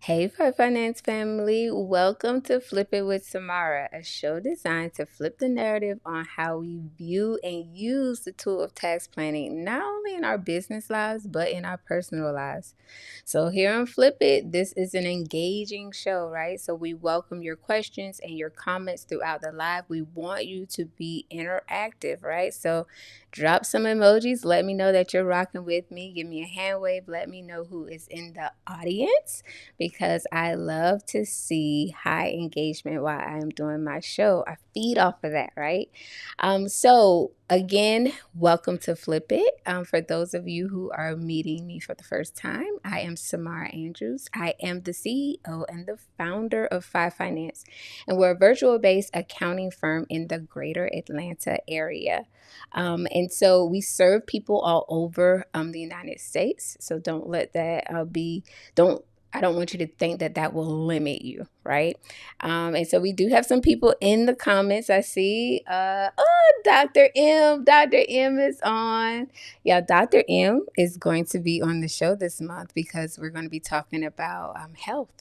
Hey, FYE Finance family, welcome to Flip It with Samara, a show designed to flip the narrative on how we view and use the tool of tax planning, not only in our business lives, but in our personal lives. So, here on Flip It, this is an engaging show, right? So, we welcome your questions and your comments throughout the live. We want you to be interactive, right? So, drop some emojis. Let me know that you're rocking with me. Give me a hand wave. Let me know who is in the audience because I love to see high engagement while I am doing my show. I feed off of that, right? So again, welcome to Flip It. For those of you who are meeting me for the first time, I am Samara Andrews. I am the CEO and the founder of FYE Finance, and we're a virtual-based accounting firm in the greater Atlanta area. And so we serve people all over the United States. So don't let that don't I don't want you to think that that will limit you, right? And so we do have some people in the comments. I see, Dr. M. Dr. M is on. Yeah, Dr. M is going to be on the show this month because we're going to be talking about health.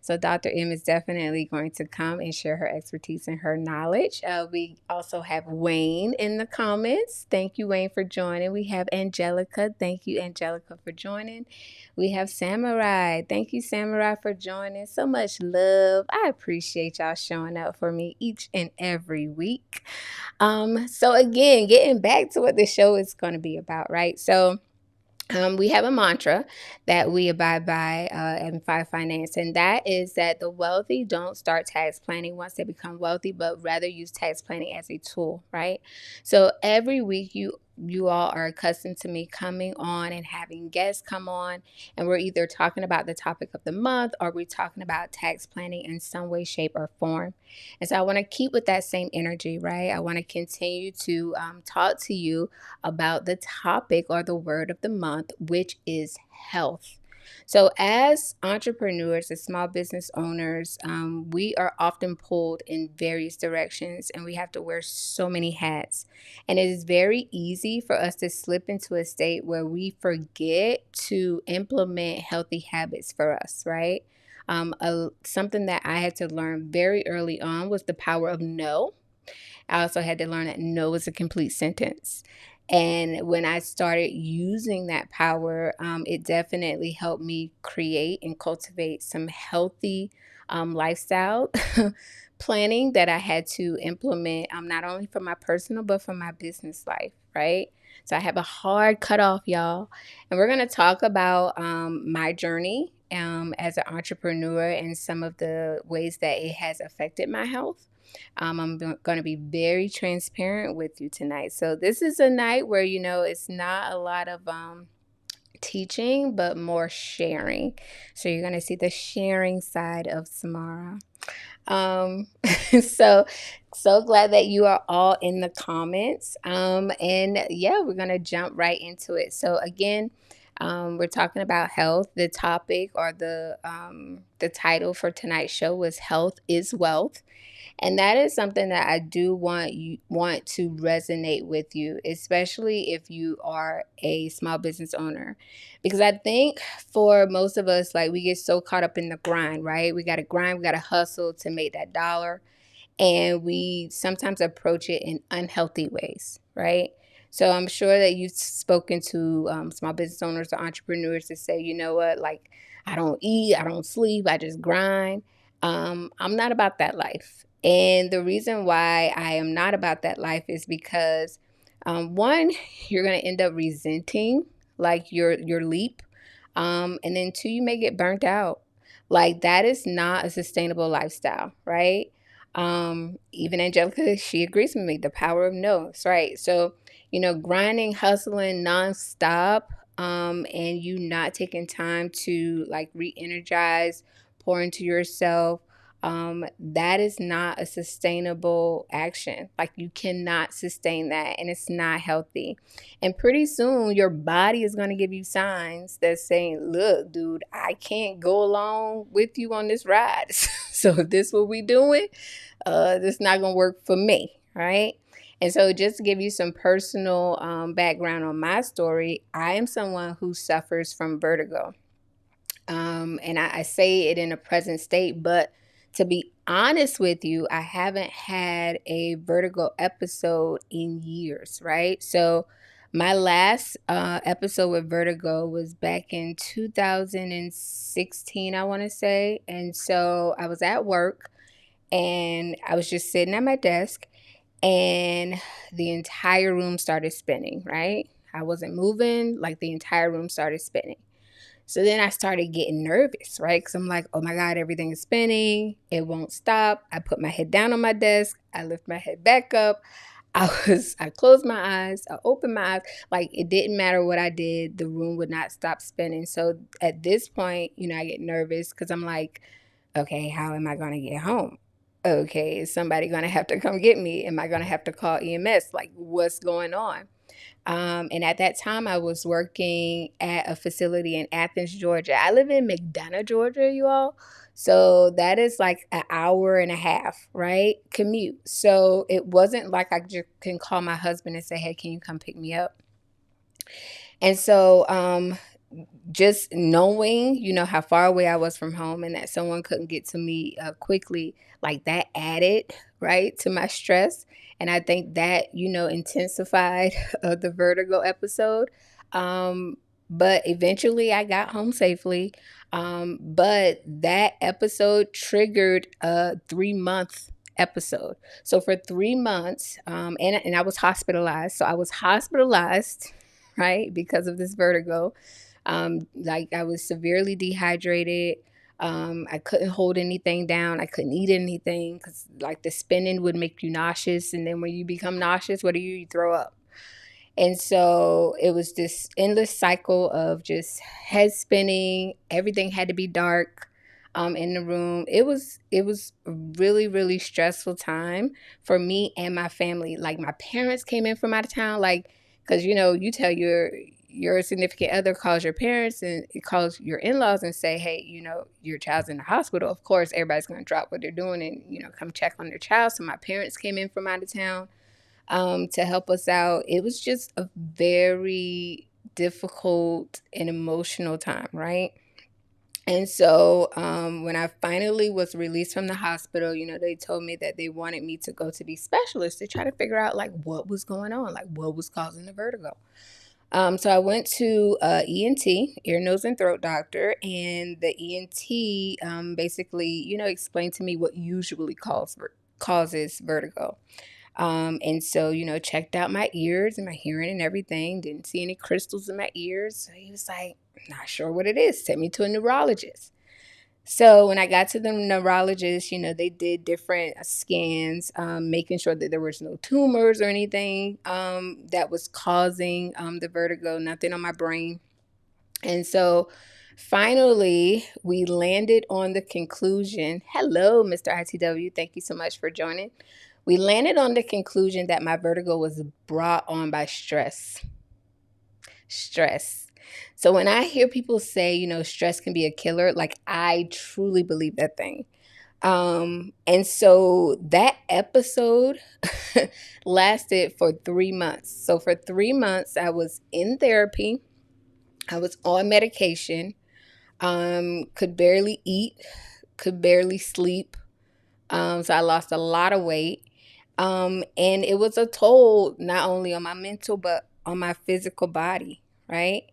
So Dr. M is definitely going to come and share her expertise and her knowledge. We also have Wayne in the comments. Thank you, Wayne, for joining. We have Angelica. Thank you, Angelica, for joining. We have Samurai. Thank you, Samurai, for joining. So much love. I appreciate y'all showing up for me each and every week. So again, getting back to what the show is going to be about, right? So we have a mantra that we abide by in FYE Finance, and that is that the wealthy don't start tax planning once they become wealthy, but rather use tax planning as a tool, right? So every week you all are accustomed to me coming on and having guests come on, and we're either talking about the topic of the month or we're talking about tax planning in some way, shape, or form. And so I want to keep with that same energy, right? I want to continue to talk to you about the topic or the word of the month, which is health. So, as entrepreneurs, as small business owners, we are often pulled in various directions and we have to wear so many hats. And it is very easy for us to slip into a state where we forget to implement healthy habits for us, right? Something that I had to learn very early on was the power of no. I also had to learn that no is a complete sentence. And when I started using that power, it definitely helped me create and cultivate some healthy lifestyle planning that I had to implement, not only for my personal, but for my business life, right? So I have a hard cutoff, y'all. And we're going to talk about my journey as an entrepreneur and some of the ways that it has affected my health. I'm going to be very transparent with you tonight. So this is a night where, it's not a lot of teaching, but more sharing. So you're going to see the sharing side of Samara. Um, so, so glad that you are all in the comments. And yeah, we're going to jump right into it. So again, we're talking about health. The topic or the title for tonight's show was Health is Wealth. And that is something that I do want to resonate with you, especially if you are a small business owner. Because I think for most of us, like, we get so caught up in the grind, right? We got to grind, we got to hustle to make that dollar. And we sometimes approach it in unhealthy ways, right? So I'm sure that you've spoken to small business owners or entrepreneurs that say, you know what, like, I don't eat, I don't sleep, I just grind. I'm not about that life. And the reason why I am not about that life is because one, you're going to end up resenting like your leap. And then two, you may get burnt out. Like, that is not a sustainable lifestyle, right? Even Angelica, she agrees with me, the power of no's, right? So, grinding, hustling nonstop, and you not taking time to like re-energize, pour into yourself, that is not a sustainable action. Like, you cannot sustain that, and it's not healthy. And pretty soon your body is going to give you signs that's saying, look, dude, I can't go along with you on this ride. So this what we doing? This not going to work for me, right? And so, just to give you some personal background on my story, I am someone who suffers from vertigo. And I say it in a present state, but to be honest with you, I haven't had a vertigo episode in years, right? So my last episode with vertigo was back in 2016, I want to say. And so I was at work and I was just sitting at my desk and the entire room started spinning, right? I wasn't moving, like the entire room started spinning. So then I started getting nervous, right? Because I'm like, oh my God, everything is spinning. It won't stop. I put my head down on my desk. I lift my head back up. I closed my eyes. I opened my eyes. Like it didn't matter what I did. The room would not stop spinning. So at this point, I get nervous because I'm like, okay, how am I going to get home? Okay, is somebody going to have to come get me? Am I going to have to call EMS? Like what's going on? And at that time, I was working at a facility in Athens, Georgia. I live in McDonough, Georgia, you all. So that is like an hour and a half, right? Commute. So it wasn't like I just can call my husband and say, hey, can you come pick me up? And so just knowing, how far away I was from home and that someone couldn't get to me quickly, like that added, right, to my stress. And I think that, intensified the vertigo episode. But eventually I got home safely. But that episode triggered a 3-month episode. So for 3 months, and I was hospitalized. So I was hospitalized, right, because of this vertigo. Like I was severely dehydrated. I couldn't hold anything down. I couldn't eat anything because like the spinning would make you nauseous. And then when you become nauseous, what do you? You throw up. And so it was this endless cycle of just head spinning. Everything had to be dark in the room. It was a really, really stressful time for me and my family. Like my parents came in from out of town, like, because you tell your significant other, calls your parents and it calls your in-laws and say, hey, your child's in the hospital. Of course, everybody's going to drop what they're doing and, come check on their child. So my parents came in from out of town to help us out. It was just a very difficult and emotional time, right? And so when I finally was released from the hospital, they told me that they wanted me to go to these specialists to try to figure out like what was going on, like what was causing the vertigo. So I went to ENT, ear, nose, and throat doctor, and the ENT basically, explained to me what usually causes vertigo. And so, checked out my ears and my hearing and everything. Didn't see any crystals in my ears. So he was like, not sure what it is. Sent me to a neurologist. So when I got to the neurologist, they did different scans, making sure that there was no tumors or anything that was causing the vertigo, nothing on my brain. And so finally, we landed on the conclusion. Hello, Mr. ITW. Thank you so much for joining. We landed on the conclusion that my vertigo was brought on by stress. Stress. So when I hear people say, stress can be a killer, like I truly believe that thing. And so that episode lasted for 3 months. So for 3 months, I was in therapy. I was on medication, could barely eat, could barely sleep. So I lost a lot of weight. And it was a toll not only on my mental, but on my physical body, right?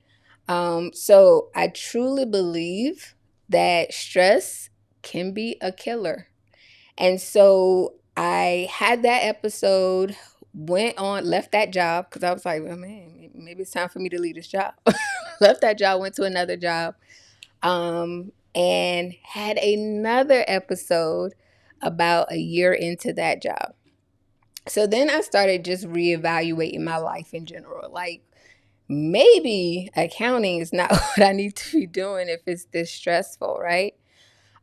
So I truly believe that stress can be a killer. And so I had that episode, left that job because I was like, well, man, maybe it's time for me to leave this job. Left that job, went to another job, and had another episode about a year into that job. So then I started just reevaluating my life in general. Like maybe accounting is not what I need to be doing if it's this stressful, right?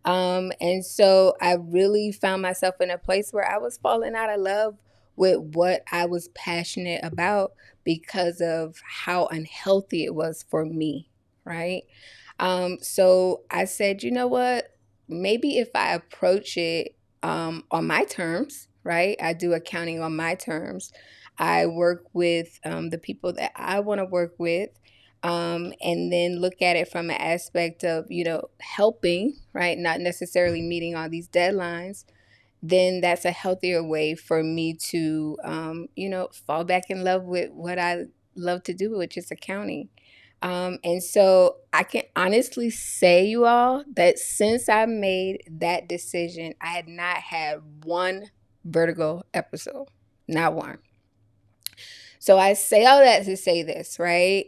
And so I really found myself in a place where I was falling out of love with what I was passionate about because of how unhealthy it was for me, right? So I said, you know what? Maybe if I approach it on my terms, right? I do accounting on my terms. I work with the people that I want to work with. And then look at it from an aspect of, helping, right? Not necessarily meeting all these deadlines, then that's a healthier way for me to, fall back in love with what I love to do, which is accounting. And so I can honestly say, you all, that since I made that decision, I had not had one vertigo episode, not one. So I say all that to say this, right?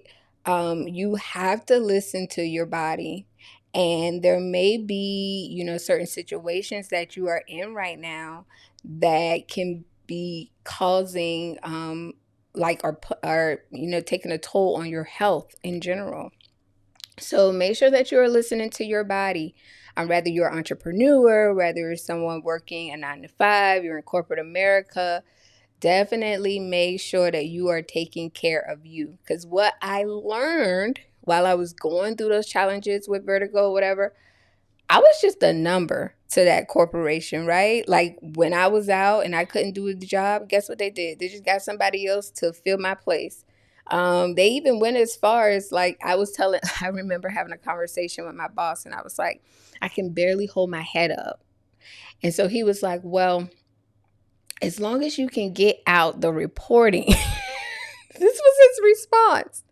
You have to listen to your body. And there may be, certain situations that you are in right now that can be causing, taking a toll on your health in general. So make sure that you are listening to your body. Whether you're an entrepreneur, whether you're someone working a 9 to 5, you're in corporate America, definitely make sure that you are taking care of you. Because what I learned while I was going through those challenges with vertigo, whatever, I was just a number to that corporation, right? Like when I was out and I couldn't do the job, guess what they did? They just got somebody else to fill my place. They even went as far as like I remember having a conversation with my boss and I was like, I can barely hold my head up. And so he was like, well, as long as you can get out the reporting. This was his response.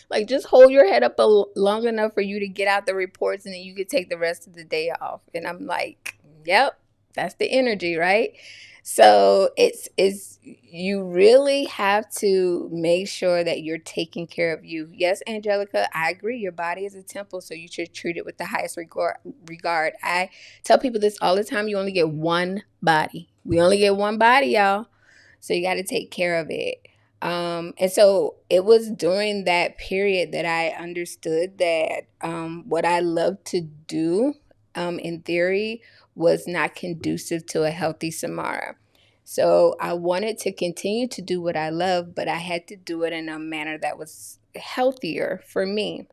Like, just hold your head up long enough for you to get out the reports and then you could take the rest of the day off. And I'm like, yep, that's the energy, right? So it's you really have to make sure that you're taking care of you. Yes, Angelica, I agree. Your body is a temple, so you should treat it with the highest regard. I tell people this all the time. You only get one body. We only get one body, y'all. So you got to take care of it. And so it was during that period that I understood that what I love to do in theory was not conducive to a healthy Samara. So I wanted to continue to do what I love, but I had to do it in a manner that was healthier for me.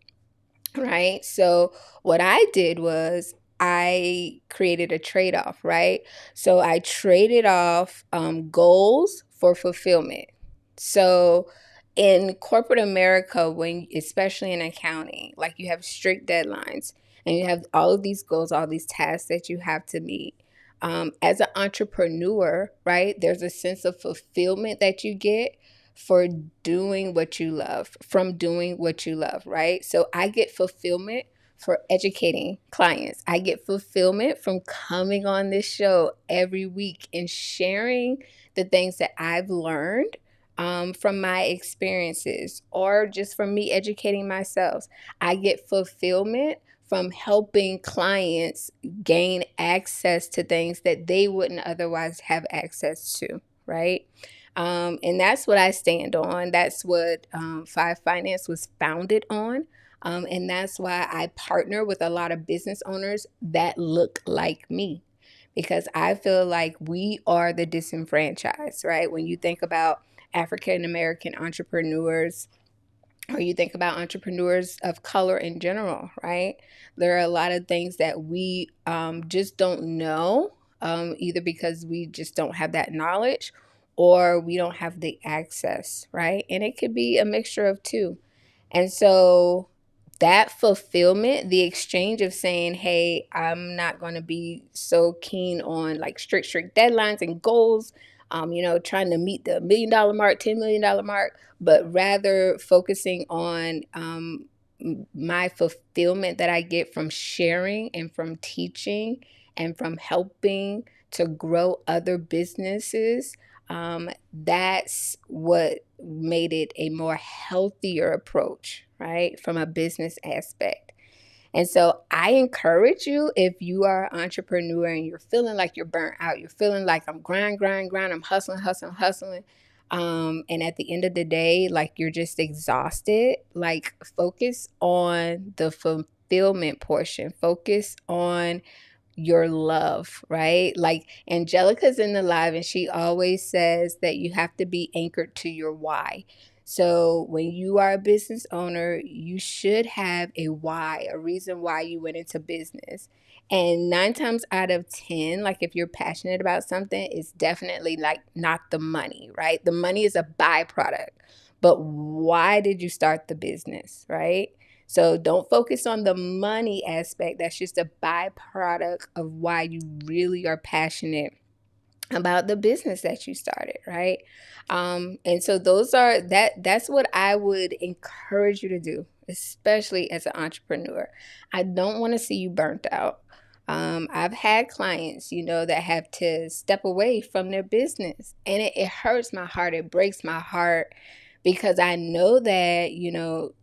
Right. So what I did was I created a trade off, right? So I traded off goals for fulfillment. So in corporate America, especially in accounting, like you have strict deadlines and you have all of these goals, all these tasks that you have to meet. As an entrepreneur, right, there's a sense of fulfillment that you get for doing what you love, from doing what you love, right? So I get fulfillment for educating clients. I get fulfillment from coming on this show every week and sharing the things that I've learned from my experiences or just from me educating myself. I get fulfillment from helping clients gain access to things that they wouldn't otherwise have access to, right? And that's what I stand on. That's what FYE Finance was founded on. And that's why I partner with a lot of business owners that look like me, because I feel like we are the disenfranchised, right? When you think about African American entrepreneurs, or you think about entrepreneurs of color in general, right? There are a lot of things that we just don't know, either because we just don't have that knowledge or we don't have the access, right? And it could be a mixture of two. And so that fulfillment, the exchange of saying, hey, I'm not going to be so keen on like strict deadlines and goals, trying to meet the $1 million mark, $10 million mark, but rather focusing on my fulfillment that I get from sharing and from teaching and from helping to grow other businesses. That's what made it a more healthier approach, right, from a business aspect. And so I encourage you, if you are an entrepreneur and you're feeling like you're burnt out, you're feeling like I'm grind, I'm hustling. And at the end of the day, like you're just exhausted, like focus on the fulfillment portion, focus on your love, right? Like Angelica's in the live and she always says that you have to be anchored to your why. So when you are a business owner, you should have a why, a reason why you went into business. And 9 times out of 10, like if you're passionate about something, it's definitely like not the money, right? The money is a byproduct. but why did you start the business, right? So don't focus on the money aspect. That's just a byproduct of why you really are passionate about the business that you started, right? And so that's what I would encourage you to do, especially as an entrepreneur. I don't want to see you burnt out. I've had clients, that have to step away from their business, and it hurts my heart. It breaks my heart because I know that,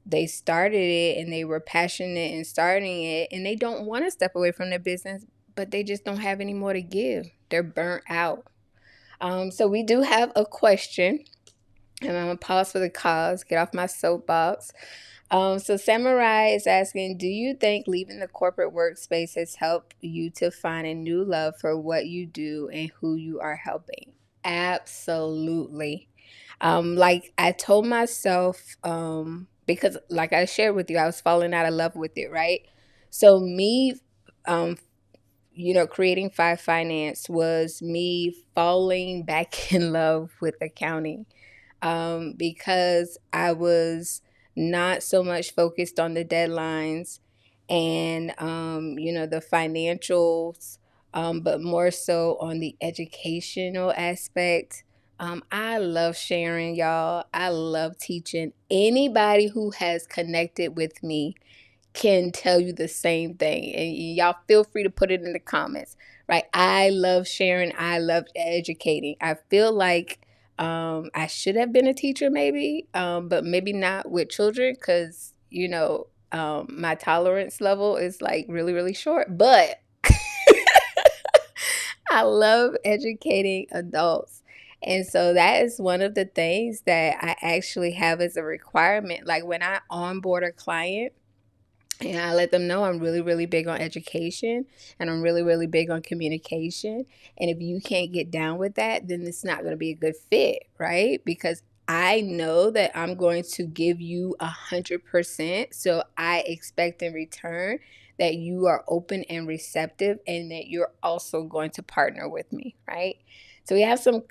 they started it and they were passionate in starting it, and they don't want to step away from their business, but they just don't have any more to give. They're burnt out. So we do have a question, and I'm gonna pause for the cause, get off my soapbox. So Samurai is asking, do you think leaving the corporate workspace has helped you to find a new love for what you do and who you are helping? Absolutely. Like I told myself, because like I shared with you, I was falling out of love with it, right? So me, um, creating FYE Finance was me falling back in love with accounting, because I was not so much focused on the deadlines and, the financials, but more so on the educational aspect. I love sharing, y'all. I love teaching. Anybody who has connected with me can tell you the same thing. And y'all feel free to put it in the comments, right? I love sharing. I love educating. I feel like I should have been a teacher maybe, but maybe not with children because, my tolerance level is like really, really short. But I love educating adults. And so that is one of the things that I actually have as a requirement. Like when I onboard a client, and I let them know I'm really, really big on education and I'm really, really big on communication. And if you can't get down with that, then it's not going to be a good fit, right? Because I know that I'm going to give you 100%. So I expect in return that you are open and receptive and that you're also going to partner with me, right? So we have some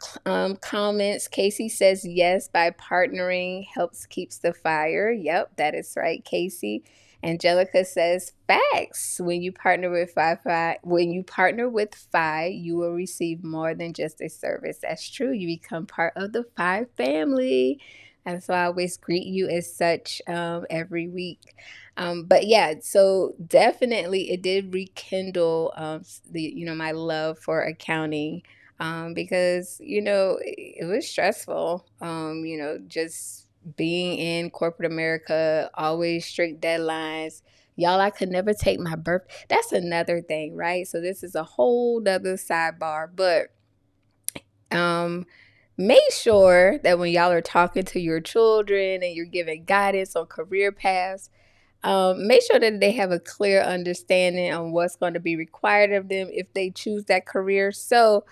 comments. Casey says, yes, by partnering helps keeps the fire. Yep, that is right, Casey. Angelica says, facts. When you partner with FI, you will receive more than just a service. That's true. You become part of the FI family. And so I always greet you as such every week. But yeah, so definitely it did rekindle my love for accounting, because, it was stressful, just being in corporate America, always strict deadlines. Y'all, I could never take my birth. That's another thing, right? So this is a whole nother sidebar, but make sure that when y'all are talking to your children and you're giving guidance on career paths, make sure that they have a clear understanding on what's going to be required of them if they choose that career. So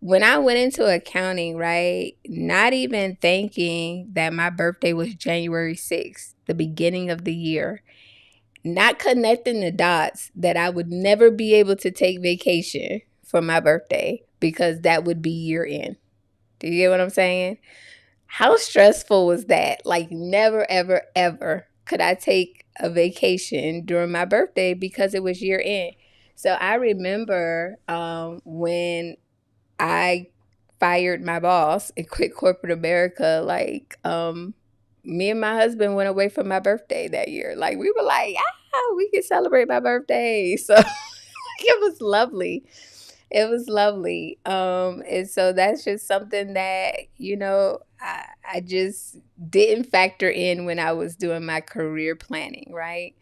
when I went into accounting, right, not even thinking that my birthday was January 6th, the beginning of the year, not connecting the dots that I would never be able to take vacation for my birthday because that would be year end. Do you get what I'm saying? How stressful was that? Like, never, ever, ever could I take a vacation during my birthday because it was year end. So I remember when I fired my boss and quit corporate America, like, me and my husband went away for my birthday that year. Like, we were like, we can celebrate my birthday. So it was lovely. It was lovely. And so that's just something that, I just didn't factor in when I was doing my career planning, right?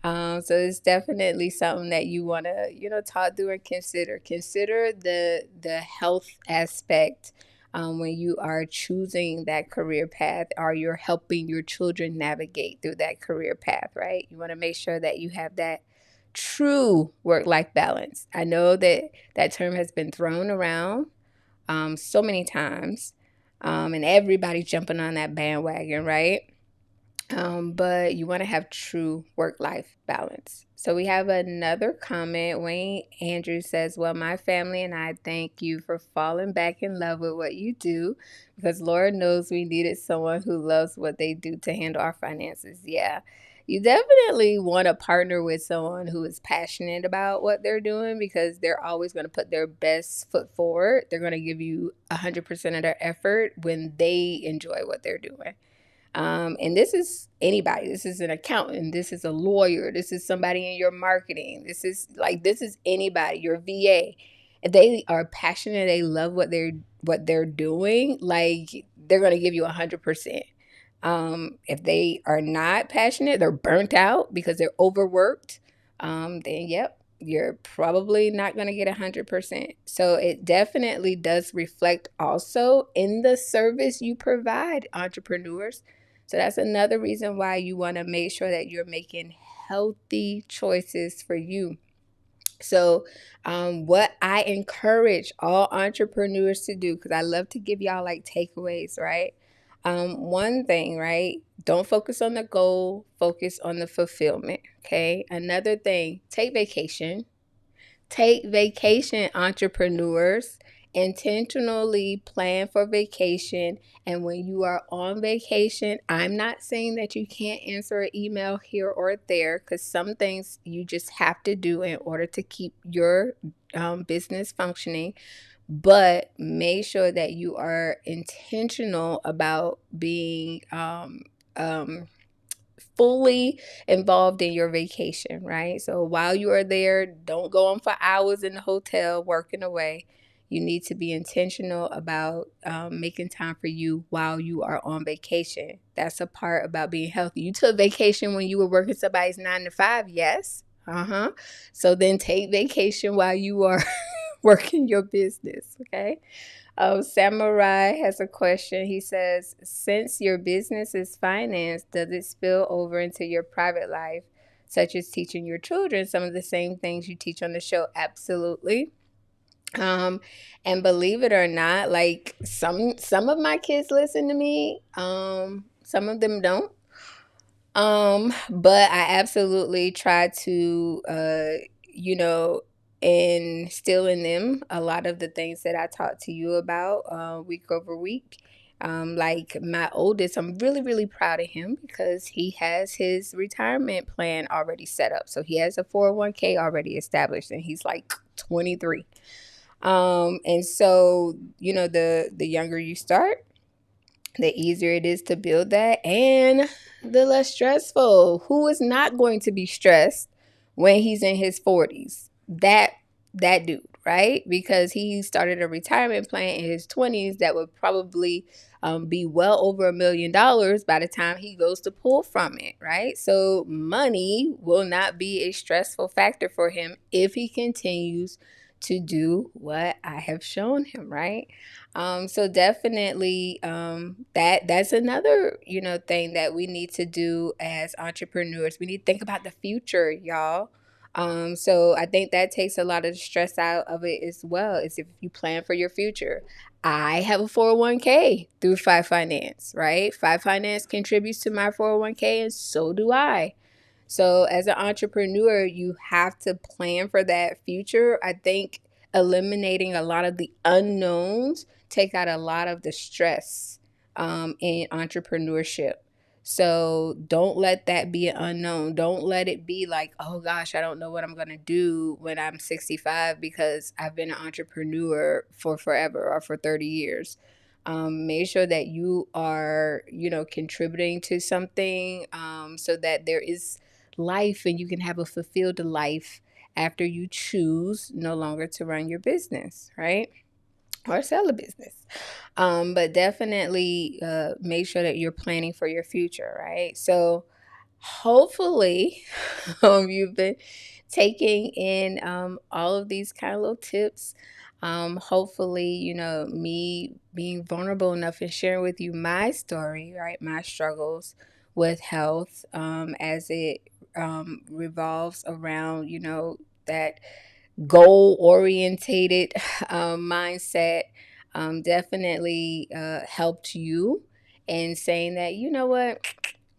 So it's definitely something that you want to, talk through and consider. Consider the health aspect when you are choosing that career path, or you're helping your children navigate through that career path, right? You want to make sure that you have that true work-life balance. I know that that term has been thrown around so many times, and everybody's jumping on that bandwagon, right? But you want to have true work-life balance. So we have another comment. Wayne Andrews says, well, my family and I thank you for falling back in love with what you do, because Lord knows we needed someone who loves what they do to handle our finances. Yeah. You definitely want to partner with someone who is passionate about what they're doing, because they're always going to put their best foot forward. They're going to give you 100% of their effort when they enjoy what they're doing. And this is anybody. This is an accountant. This is a lawyer. This is somebody in your marketing. This is anybody. Your VA. If they are passionate, they love what they're doing. Like, they're gonna give you 100%. If they are not passionate, they're burnt out because they're overworked. Then yep, you're probably not going to get 100%. So it definitely does reflect also in the service you provide entrepreneurs. So that's another reason why you want to make sure that you're making healthy choices for you. So, what I encourage all entrepreneurs to do, because I love to give y'all like takeaways, right? One thing, right? Don't focus on the goal, focus on the fulfillment. Okay. Another thing, take vacation. Take vacation, entrepreneurs. Intentionally plan for vacation. And when you are on vacation, I'm not saying that you can't answer an email here or there, because some things you just have to do in order to keep your business functioning. But make sure that you are intentional about being fully involved in your vacation, right? So while you are there, don't go on for hours in the hotel working away. You need to be intentional about making time for you while you are on vacation. That's a part about being healthy. You took vacation when you were working somebody's 9 to 5, yes. So then take vacation while you are working your business, okay? Samurai has a question. He says, since your business is finance, does it spill over into your private life, such as teaching your children some of the same things you teach on the show? Absolutely. And believe it or not, like some of my kids listen to me. Some of them don't. But I absolutely try to, instill in them a lot of the things that I talk to you about week over week. Like my oldest, I'm really, really proud of him because he has his retirement plan already set up. So he has a 401k already established, and he's like 23. And so, the younger you start, the easier it is to build that, and the less stressful. Who is not going to be stressed when he's in his 40s? That dude, right? Because he started a retirement plan in his 20s that would probably be well over $1 million by the time he goes to pull from it, right? So money will not be a stressful factor for him if he continues to do what I have shown him, right? So definitely, that's another, thing that we need to do as entrepreneurs. We need to think about the future, y'all. So I think that takes a lot of the stress out of it as well, is if you plan for your future. I have a 401k through FYE Finance, right? FYE Finance contributes to my 401k, and so do I. So as an entrepreneur, you have to plan for that future. I think eliminating a lot of the unknowns take out a lot of the stress in entrepreneurship. So don't let that be an unknown. Don't let it be like, oh gosh, I don't know what I'm going to do when I'm 65 because I've been an entrepreneur for forever or for 30 years. Make sure that you are, contributing to something, so that there is life and you can have a fulfilled life after you choose no longer to run your business, right? Or sell a business. But definitely make sure that you're planning for your future, right? So hopefully you've been taking in all of these kind of little tips. Hopefully, me being vulnerable enough and sharing with you my story, right? My struggles with health, as it revolves around, that goal orientated mindset, definitely helped you in saying that, you know what?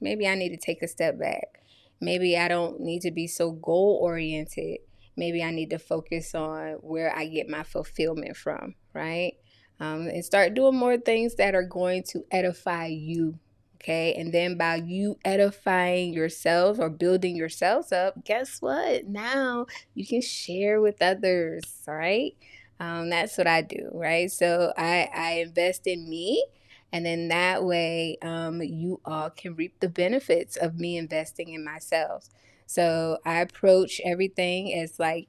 maybe I need to take a step back. Maybe I don't need to be so goal oriented. Maybe I need to focus on where I get my fulfillment from, right? And start doing more things that are going to edify you. Okay. And then by you edifying yourselves or building yourselves up, guess what? Now you can share with others. All right. That's what I do. Right. So I invest in me. And then that way, you all can reap the benefits of me investing in myself. So I approach everything as like,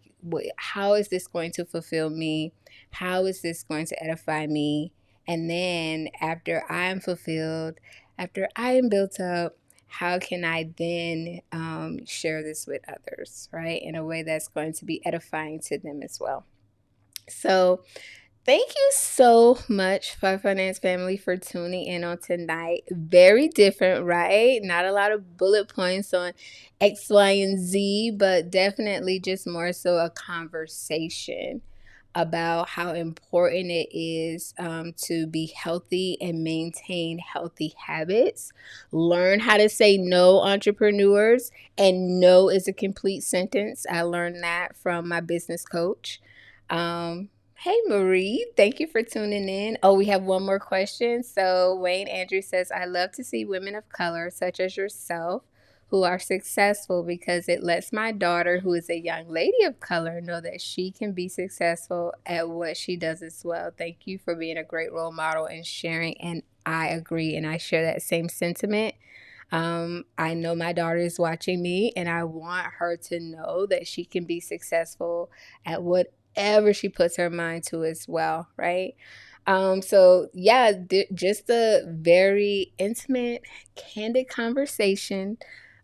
how is this going to fulfill me? How is this going to edify me? And then after I am fulfilled, after I am built up, how can I then share this with others, right? In a way that's going to be edifying to them as well. So, thank you so much, FYE Finance family, for tuning in on tonight. Very different, right? Not a lot of bullet points on X, Y, and Z, but definitely just more so a conversation about how important it is to be healthy and maintain healthy habits. Learn how to say no, entrepreneurs, and no is a complete sentence. I learned that from my business coach. Hey, Marie, thank you for tuning in. Oh, we have one more question. So, Wayne Andrews says, I love to see women of color, such as yourself, who are successful because it lets my daughter, who is a young lady of color, know that she can be successful at what she does as well. Thank you for being a great role model and sharing. And I agree, and I share that same sentiment. I know my daughter is watching me, and I want her to know that she can be successful at whatever she puts her mind to as well, right? So yeah, just a very intimate, candid conversation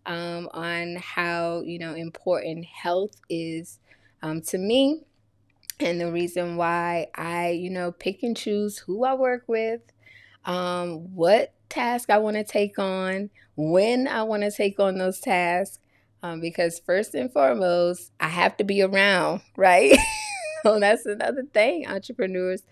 on how important health is to me, and the reason why I pick and choose who I work with, what task I want to take on, when I want to take on those tasks, because first and foremost, I have to be around, right? So that's another thing, entrepreneurs.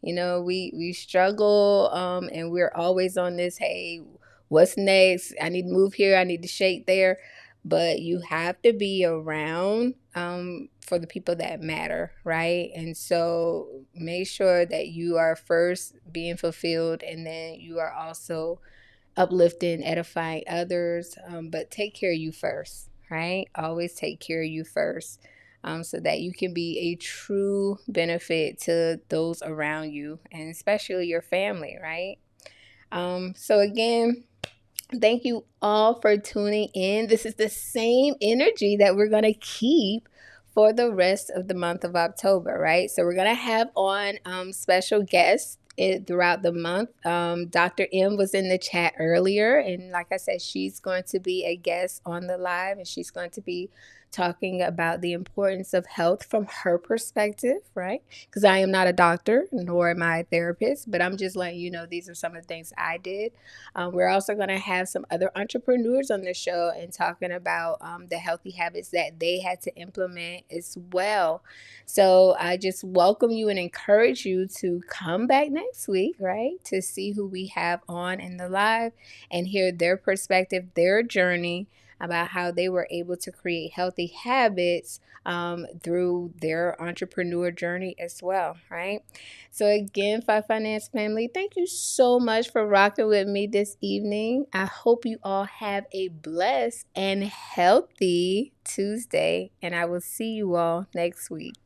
We struggle, and we're always on this, hey, what's next? I need to move here, I need to shake there. But you have to be around for the people that matter, right? And so make sure that you are first being fulfilled, and then you are also uplifting, edifying others. But take care of you first, right? Always take care of you first, so that you can be a true benefit to those around you, and especially your family, right? So again, thank you all for tuning in. This is the same energy that we're going to keep for the rest of the month of October, right? So we're going to have on special guests throughout the month. Dr. M was in the chat earlier, and like I said, she's going to be a guest on the live, and she's going to be talking about the importance of health from her perspective, right? Because I am not a doctor, nor am I a therapist, but I'm just letting you know these are some of the things I did. We're also going to have some other entrepreneurs on the show and talking about the healthy habits that they had to implement as well. So I just welcome you and encourage you to come back next week, right, to see who we have on in the live and hear their perspective, their journey about how they were able to create healthy habits through their entrepreneur journey as well, right? So again, FYE Finance family, thank you so much for rocking with me this evening. I hope you all have a blessed and healthy Tuesday, and I will see you all next week.